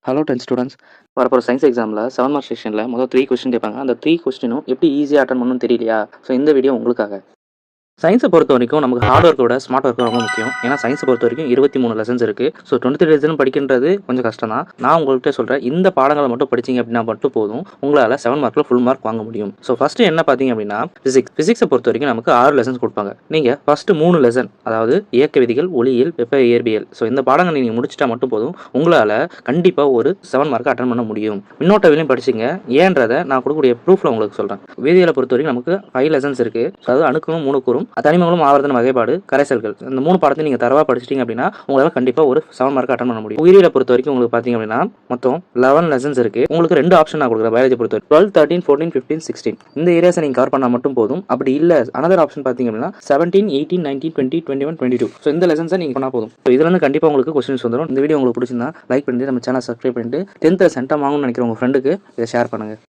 Hello 10 students. வரப்போகிற science எக்ஸாமில் 7 mark செக்ஷனில் மொதல் 3 கொஸ்டின் கேட்பாங்க. அந்த 3 கொஸ்டினும் எப்படி ஈஸியாக அட்டன் பண்ணணும்னு தெரியலையா? ஸோ இந்த வீடியோ உங்களுக்காக. சயின்ஸை பொறுத்த வரைக்கும் நமக்கு ஹார்ட் ஒர்க்கை விட ஸ்மார்ட் ஒர்க் ரொம்ப முக்கியம். ஏன்னா சயின்ஸை பொறுத்த வரைக்கும் 23 லெசன்ஸ் இருக்குது. ஸோ 23 லெசன் படிக்கின்றது கொஞ்சம் கஷ்டம் தான். நான் உங்கள்கிட்ட சொல்கிறேன், இந்த பாடங்களை மட்டும் படிச்சிங்க அப்படின்னா மட்டும் போதும், உங்களால் 7 மார்க்கில் ஃபுல் மார்க் வாங்க முடியும். ஸோ ஃபஸ்ட்டு என்ன பார்த்தீங்க அப்படின்னா ஃபிசிக்ஸை பொறுத்த வரைக்கும் நமக்கு 6 லெசன்ஸ் கொடுப்பாங்க. நீங்கள் ஃபஸ்ட்டு 3 லெசன், அதாவது இயக்க விதிகள், ஒளியியல், வெப்ப இயற்பியல், ஸோ இந்த பாடங்கள் நீங்கள் முடிச்சிட்டா மட்டும் போதும், உங்களால் கண்டிப்பாக ஒரு 7 மார்க்கை அட்டன் பண்ண முடியும். மின்னோட்டவிலையும் படிச்சிங்க. ஏன்றதை நான் கொடுக்கக்கூடிய ப்ரூஃபில் உங்களுக்கு சொல்கிறேன். வேதியியலை பொறுத்த வரைக்கும் நமக்கு 5 லெசன்ஸ் இருக்குது. அதாவது அணுக்களும் மூலக்கூறும், தனிமங்களும் ஆவர்த்தன வகைப்பாடு, கரைசல்கள், இந்த 3 பாடத்தையும் நீங்கள் தரவா படிச்சிட்டீங்க அப்படின்னா உங்களால் கண்டிப்பாக ஒரு 7 மார்க் அட்டன் பண்ண முடியும். உயிரியலை பொறுத்த வரைக்கும் உங்களுக்கு பார்த்தீங்க அப்படின்னா மொத்தம் 11 லெசன்ஸ் இருக்குது. உங்களுக்கு 2 ஆப்ஷன் நான் கொடுக்குறேன். பயாலஜி பொறுத்த வரைக்கும் 12, 13, 14, 15, 16 இந்த ஏரியாஸை நீங்கள் கவர் பண்ணால் மட்டும் போதும். அப்படி இல்லை அனதர் ஆப்ஷன் பார்த்தீங்க அப்படின்னா 17, 18, 19, 20, 21, 22 ஸோ இந்த லெசன்ஸை நீங்கள் பண்ணால் போதும். ஸோ இதுல இருந்து கண்டிப்பாக உங்களுக்கு கொஸ்டின்ஸ் வந்துடும். இந்த வீடியோ உங்களுக்கு பிடிச்சிருந்தா லைக் பண்ணிட்டு நம்ம சேனல் சப்ஸ்கிரைப் பண்ணிட்டு 10th சென்டம் வாங்கணும்னு நினைக்கிற உங்கள் ஃப்ரெண்டுக்கு இதை ஷேர் பண்ணுங்கள்.